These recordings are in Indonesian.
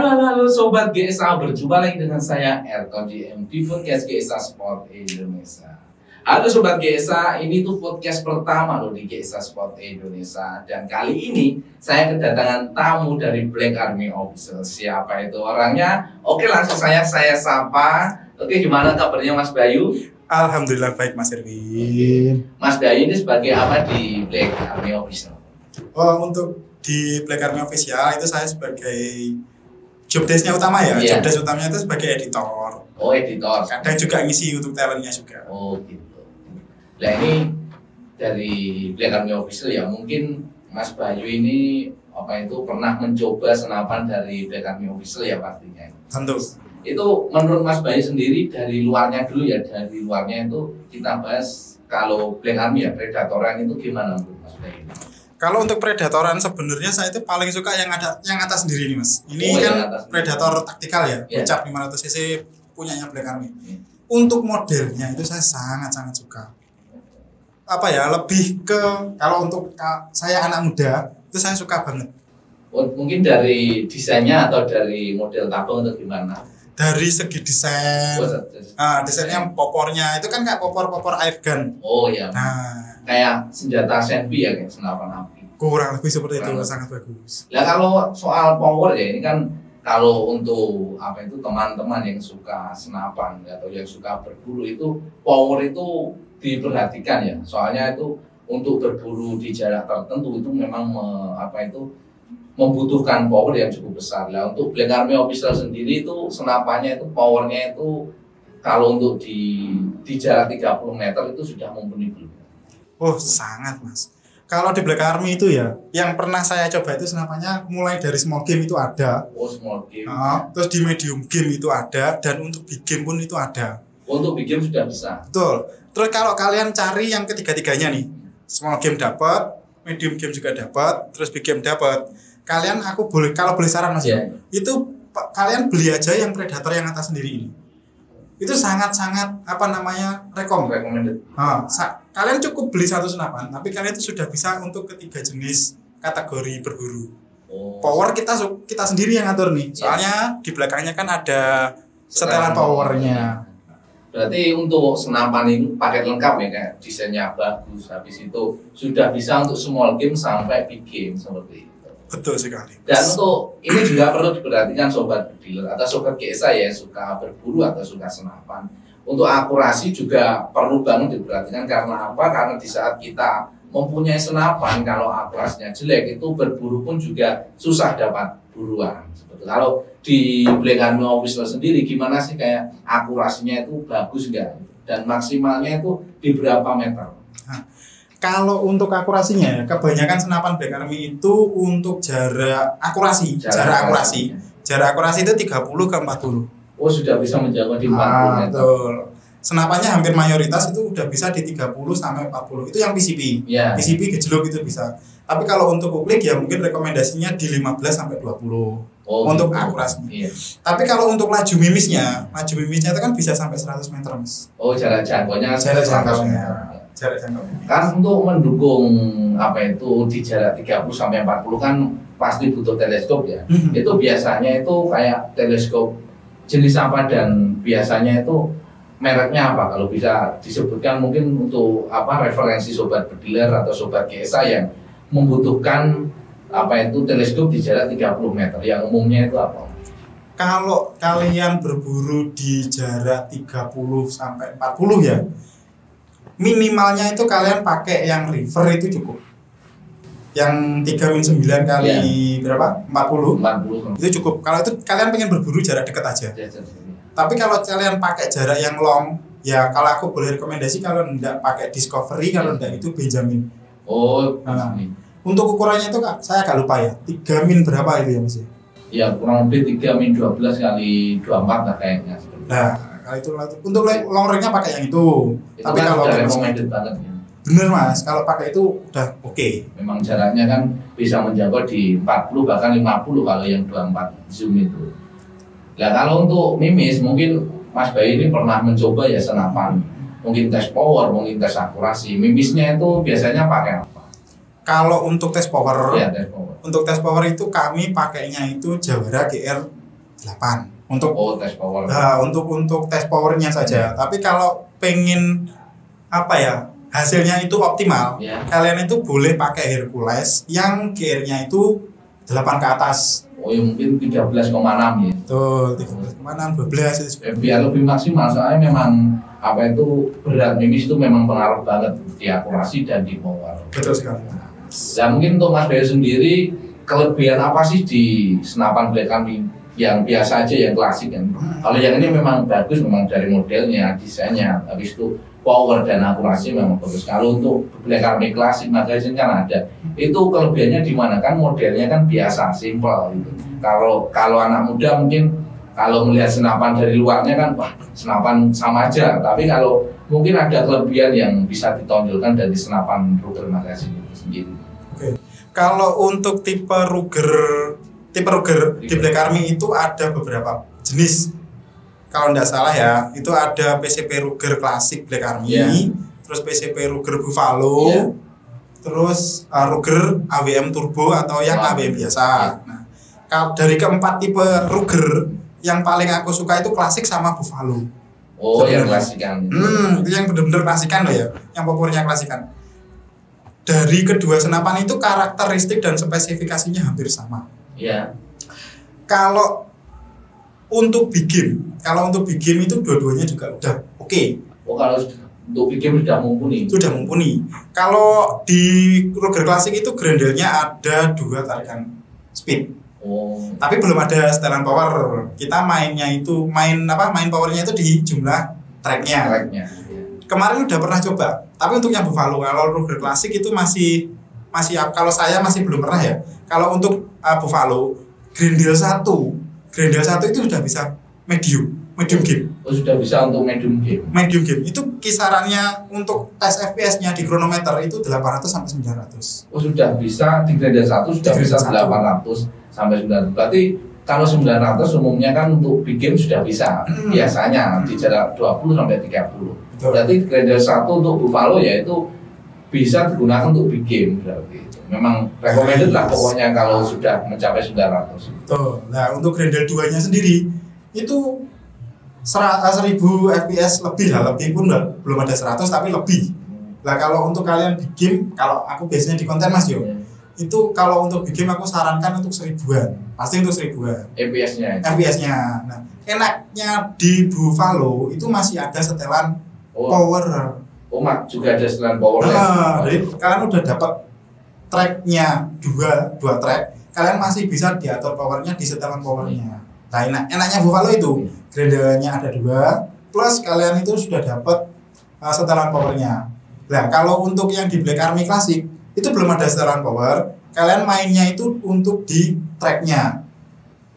Halo Sobat GSA, berjumpa lagi dengan saya Erton DM di podcast GSA Sport Indonesia. Halo Sobat GSA, ini tuh podcast pertama loh di GSA Sport Indonesia. Dan kali ini saya kedatangan tamu dari Black Army Official. Siapa itu orangnya? Oke, langsung saya sapa. Oke, gimana kabarnya Mas Bayu? Alhamdulillah baik Mas Erwin. Mas Bayu ini sebagai apa di Black Army Official? Oh, untuk di Black Army Official itu saya sebagai job desk-nya utama ya. Iya. Job desk utamanya itu sebagai editor. Oh, editor. Kadang juga ngisi untuk talentnya juga. Oh, gitu. Nah, ini dari Black Army Official ya, mungkin Mas Bayu ini apa itu pernah mencoba senapan dari Black Army Official ya pastinya. Tentu. Itu menurut Mas Bayu sendiri dari luarnya dulu ya, dari luarnya itu kita bahas kalau Black Army ya, predatoran itu gimana menurut Mas Bayu? Kalau untuk predatoran sebenarnya saya itu paling suka yang atas sendiri nih Mas. Ini Oh, kan yang atas predator taktikal ya, Iya. Ucap 500 cc punyanya Black Army. Iya. Untuk modelnya itu saya sangat suka. Apa ya, lebih ke kalau untuk saya anak muda itu saya suka banget. Oh, mungkin dari desainnya atau dari model tabung atau gimana? Dari segi desain, desainnya popornya itu kan kayak popor air gun. Oh ya, Nah, kayak senjata senpi ya, kayak senapan api. kurang lebih seperti itu, Kurang. sangat bagus. Nah, kalau soal power ya, ini kan kalau untuk apa itu teman-teman yang suka senapan atau yang suka berburu itu power itu diperhatikan ya. Soalnya itu untuk berburu di jarak tertentu itu memang membutuhkan power yang cukup besar. Nah, untuk Black Army Official sendiri itu senapannya itu powernya itu kalau untuk di jarak 30 meter itu sudah mumpuni belum? Oh, sangat Mas. Kalau di Black Army itu ya, yang pernah saya coba itu senapannya mulai dari small game itu ada. Oh, small game. Terus di medium game itu ada, dan untuk big game pun itu ada. Untuk big game sudah bisa. Betul. Terus kalau kalian cari yang ketiga-tiganya nih, small game dapat, medium game juga dapat, terus big game dapat. Kalian kalau boleh saran Mas, Yeah. itu kalian beli aja yang predator yang atas sendiri ini. Itu sangat Recommended. Kalian cukup beli satu senapan, tapi kalian itu sudah bisa untuk ketiga jenis kategori berburu. Oh. Power kita sendiri yang ngatur nih, soalnya di belakangnya kan ada setelan powernya. Berarti untuk senapan ini paket lengkap ya, kayak desainnya bagus, habis itu sudah bisa untuk small game sampai big game seperti itu. Betul sekali. Dan untuk ini juga perlu diperhatikan sobat dealer atau sobat GSA ya, suka berburu atau suka senapan. Untuk akurasi juga perlu banget diperhatikan, karena apa? Karena di saat kita mempunyai senapan, kalau akurasinya jelek itu berburu pun juga susah dapat buruan. Kalau di Black Army Official sendiri gimana sih, kayak akurasinya itu bagus nggak? Dan maksimalnya itu di berapa meter? Kalau untuk akurasinya, kebanyakan senapan Black Army itu untuk jarak akurasi. Jarak akurasi itu 30 ke 40. Oh, sudah bisa menjangkau di 40 meter. Betul. Senapannya hampir mayoritas itu udah bisa di 30 sampai 40. Itu yang PCP. Ya. PCP gejlok itu bisa. Tapi kalau untuk publik ya mungkin rekomendasinya di 15 sampai 20. Untuk gitu. akurasi. Iya. Tapi kalau untuk laju mimisnya itu kan bisa sampai 100 meter, Mas. Oh, jarak jangkaunya Jarak 100 jangkaunya. meter. Jarak jangkaunya. Kan untuk mendukung apa itu di jarak 30 sampai 40 kan pasti butuh teleskop ya. Itu biasanya itu kayak teleskop jenis apa dan biasanya itu mereknya apa, kalau bisa disebutkan mungkin untuk apa referensi sobat berdealer atau sobat GSA yang membutuhkan apa itu teleskop di jarak 30 meter yang umumnya itu apa? Kalau kalian berburu di jarak 30 sampai 40 ya, minimalnya itu kalian pakai yang river itu cukup. Yang 3-9 kali berapa? 40 itu cukup. Kalau itu kalian pengen berburu jarak dekat aja. Tapi kalau kalian pakai jarak yang long, ya kalau aku boleh rekomendasi kalau enggak pakai Discovery, kalau enggak itu Benjamin. Oh, untuk ukurannya itu saya agak lupa ya, 3 min berapa itu ya Mas? Ya kurang lebih 3 min 12 kali 24 lah kayaknya. Nah, kalau itu untuk long range-nya pakai yang itu. Tapi kan kalau udah recommended banget ya. Bener Mas, kalau pakai itu udah oke. Memang jaraknya kan bisa menjangkau di 40 bahkan 50 kalau yang 24 zoom itu. Nah, kalau untuk mimis mungkin Mas Bayu ini pernah mencoba ya senapan. Mungkin tes power, mungkin tes akurasi. Mimisnya itu biasanya pakai apa? Kalau untuk tes power, Ya, tes power. untuk tes power itu kami pakainya itu Jawara GR 8 untuk tes power. untuk tes powernya saja. Tapi kalau pengen apa ya, hasilnya itu optimal, kalian itu boleh pakai Hercules yang GR-nya itu 8 ke atas. Oh ya mungkin 13,6 ya. Betul, 13,6, 12 itu. Biar lebih maksimal, soalnya memang apa itu berat mimis itu memang pengaruh banget di akurasi dan di power. Betul sekali. Dan mungkin untuk Mas Bayu sendiri, kelebihan apa sih di senapan Black Army yang biasa aja, yang klasik kan? Kalau yang ini memang bagus, memang dari modelnya, desainnya, habis itu power dan akurasi memang bagus. Kalau untuk Black Army klasik magazine kan ada, itu kelebihannya di mana? Kan modelnya kan biasa, simple gitu. Kalau anak muda mungkin kalau melihat senapan dari luarnya kan, wah senapan sama aja. Tapi kalau mungkin ada kelebihan yang bisa ditonjolkan dari senapan Ruger magazine itu sendiri. Oke. Kalau untuk tipe Ruger di Black Army itu ada beberapa jenis. Kalau tidak salah ya, itu ada PCP Ruger klasik Black Army, terus PCP Ruger Buffalo, terus Ruger AWM Turbo atau yang AWM biasa. Nah, dari keempat tipe Ruger, yang paling aku suka itu klasik sama Buffalo. Oh, yang klasikan. Itu yang benar-benar klasikan loh ya, yang populernya klasikan. Dari kedua senapan itu karakteristik dan spesifikasinya hampir sama. Iya. Kalau untuk big game itu dua-duanya juga udah oke. Oh, kalau untuk big game sudah mumpuni. Sudah mumpuni. Kalau di Ruger klasik itu grendelnya ada 2 tarikan speed. Oh. Tapi belum ada setelan power. Kita main powernya itu di jumlah tracknya. Kemarin udah pernah coba. Tapi untuk yang Buffalo, kalau Ruger klasik itu masih kalau saya masih belum pernah ya. Kalau untuk Buffalo grendel 1 itu sudah bisa medium game. Oh, sudah bisa untuk medium game. Medium game itu kisarannya untuk tes FPS-nya di kronometer itu 800 sampai 900. Oh, sudah bisa di grendel 1 sudah bisa 800 sampai 900. Berarti kalau 900 umumnya kan untuk big game sudah bisa. Biasanya di jarak 20 sampai 30. Betul. Berarti grendel 1 untuk Buffalo ya itu bisa digunakan untuk big game berarti. Memang recommended lah pokoknya kalau sudah mencapai 900. Betul. Nah, untuk grendel 2-nya sendiri itu 1000 FPS lebih pun belum ada 100 tapi lebih. Nah, kalau untuk kalian big game, kalau aku biasanya di konten Mas Yo, itu kalau untuk big game aku sarankan untuk 1000-an. Pasti untuk 1000-an. FPS-nya. Nah, enaknya di Buffalo itu masih ada setelan power. Oh, juga ada setelan power. Jadi kalian udah dapat tracknya dua track, kalian masih bisa diatur powernya di setelan powernya. Nah, enaknya Buffalo itu grendelnya ada 2, plus kalian itu sudah dapat setelan powernya. Nah, kalau untuk yang di Black Army klasik itu belum ada setelan power, kalian mainnya itu untuk di tracknya.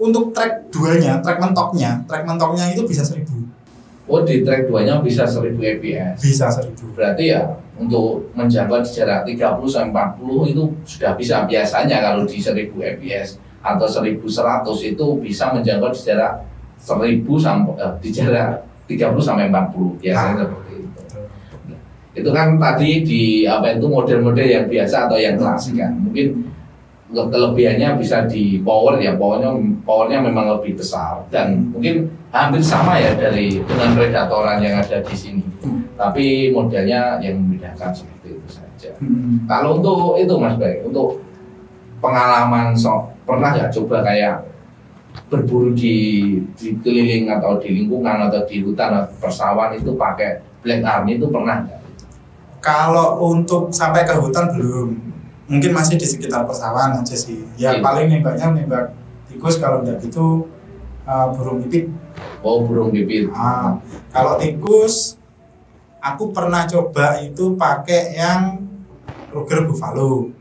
Untuk track 2-nya, track mentoknya itu bisa 1000. Oh, di track 2-nya bisa 1000 fps. Bisa 1000. Berarti ya untuk menjangkau di jarak 30 sampai 40 itu sudah bisa. Biasanya kalau di 1000 fps atau 1100 itu bisa menjangkau di jarak 1000 sampai di jarak 30 sampai 40 biasanya seperti itu. Itu kan tadi di model-model yang biasa atau yang klasik kan. Mungkin kelebihannya bisa di power ya, powernya memang lebih besar dan mungkin hampir sama ya dengan predatoran yang ada di sini. Tapi modelnya yang membedakan seperti itu saja. Kalau untuk itu Mas Bay, untuk pengalaman pernah nggak coba kayak berburu di keliling atau di lingkungan atau di hutan atau persawahan itu pakai Black Army itu pernah nggak? Kalau untuk sampai ke hutan belum, mungkin masih di sekitar persawahan aja sih. Ya paling nembak tikus, kalau enggak gitu burung pipit. Oh, burung pipit. Kalau tikus aku pernah coba itu pakai yang Ruger Buffalo.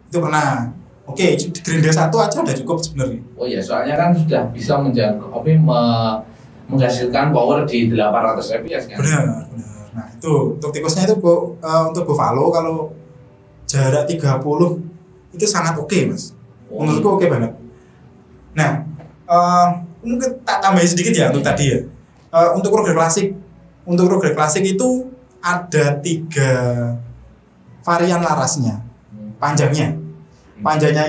Itu pernah. Oke, di grendel 1 aja udah cukup sebenarnya. Oh ya, soalnya kan sudah bisa menjangkau menghasilkan power di 800 fps kan. Benar. Nah, itu untuk tikusnya itu untuk Buffalo kalau jarak 30 itu sangat oke, Mas. Menurutku oke banget. Nah, mungkin tak tambahin sedikit ya untuk tadi ya. Untuk Ruger klasik itu ada 3 varian larasnya, panjangnya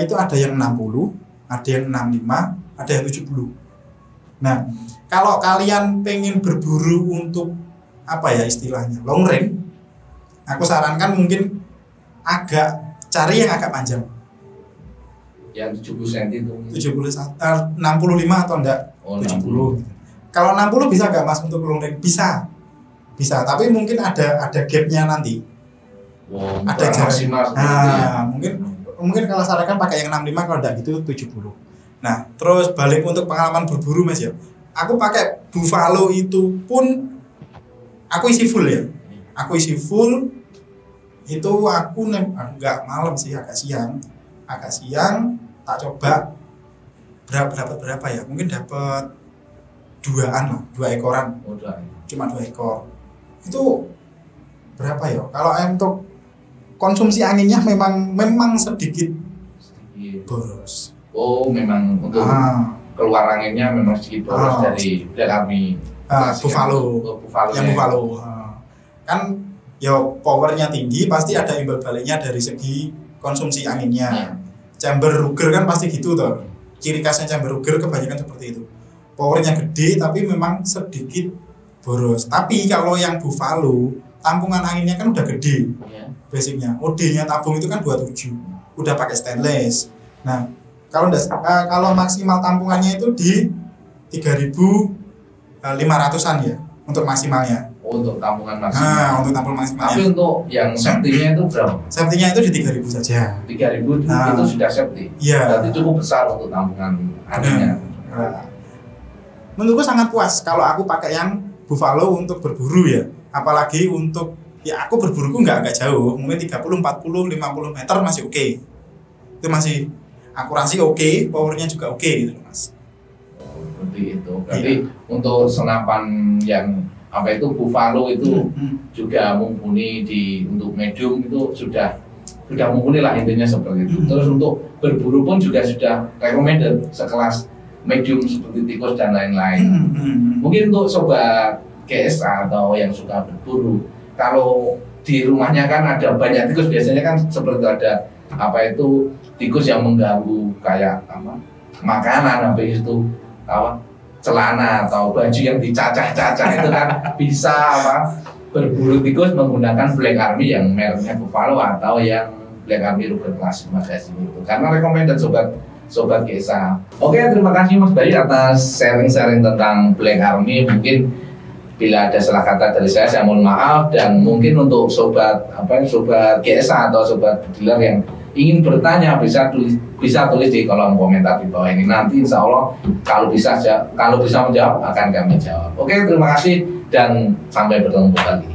itu ada yang 60, ada yang 65, ada yang 70. Nah, kalau kalian pengen berburu untuk apa ya istilahnya long range, aku sarankan mungkin cari yang agak panjang. Yang 70 cm itu. 65 atau enggak? Oh, 70. Kalau 60 bisa nggak Mas untuk long range? Bisa. Bisa, tapi mungkin ada gapnya nanti. Oh, ada jarak maksimal. Nah, mungkin kalau sarankan pakai yang 65, kalau enggak gitu 70. Nah, terus balik untuk pengalaman berburu Mas ya. Aku pakai Buffalo itu pun aku isi full ya. Aku isi full itu aku enggak malam sih, agak siang. Tak coba berapa ya? Mungkin dapat 2 ekoran. Oh, Cuma 2 ekor. Itu berapa ya? Kalau untuk konsumsi anginnya memang sedikit boros. Oh, memang untuk keluar anginnya memang sedikit boros dari Black Army. Buffalo. Yang Buffalo. Kan ya powernya tinggi, pasti ada imbal baliknya dari segi konsumsi anginnya. Chamber Ruger kan pasti gitu toh. Ciri khasnya chamber Ruger kebanyakan seperti itu. Powernya gede tapi memang sedikit boros. Tapi kalau yang Buffalo, tampungan anginnya kan udah gede. Basicnya, OD-nya tabung itu kan 27, udah pakai stainless. Nah, kalau maksimal tampungannya itu di 3.500-an ya untuk maksimalnya. Oh, untuk tampungan maksimal. Nah, untuk tampung maksimalnya. Tapi untuk yang safety-nya itu berapa? Safety-nya itu di 3.000 saja. 3.000 itu sudah safety. Iya. Berarti cukup besar untuk tampungan anginnya. Menurutku sangat puas kalau aku pakai yang Buffalo untuk berburu ya. Apalagi untuk ya aku berburuku nggak jauh, mungkin 30, 40, 50 meter masih oke. Itu masih akurasi oke, powernya juga oke gitu Mas. Seperti itu. Berarti untuk senapan yang apa itu Buffalo itu juga mumpuni untuk medium itu sudah mumpuni lah intinya seperti itu. Terus untuk berburu pun juga sudah recommended sekelas medium seperti tikus dan lain-lain. Mungkin untuk sobat GSA atau yang suka berburu, kalau di rumahnya kan ada banyak tikus, biasanya kan seperti ada apa itu tikus yang mengganggu kayak apa makanan, habis itu apa celana atau baju yang dicacah-cacah itu kan bisa apa berburu tikus menggunakan Black Army yang mereknya Buffalo atau yang Black Army Ruger Classic Magazine itu, karena recommended sobat GSA. Oke, terima kasih Mas Bayu atas sharing-sharing tentang Black Army. Mungkin bila ada salah kata dari saya mohon maaf, dan mungkin untuk sobat GSA atau sobat dealer yang ingin bertanya bisa tulis di kolom komentar di bawah ini. Nanti insya Allah kalau bisa menjawab akan kami jawab. Oke, terima kasih dan sampai bertemu kembali.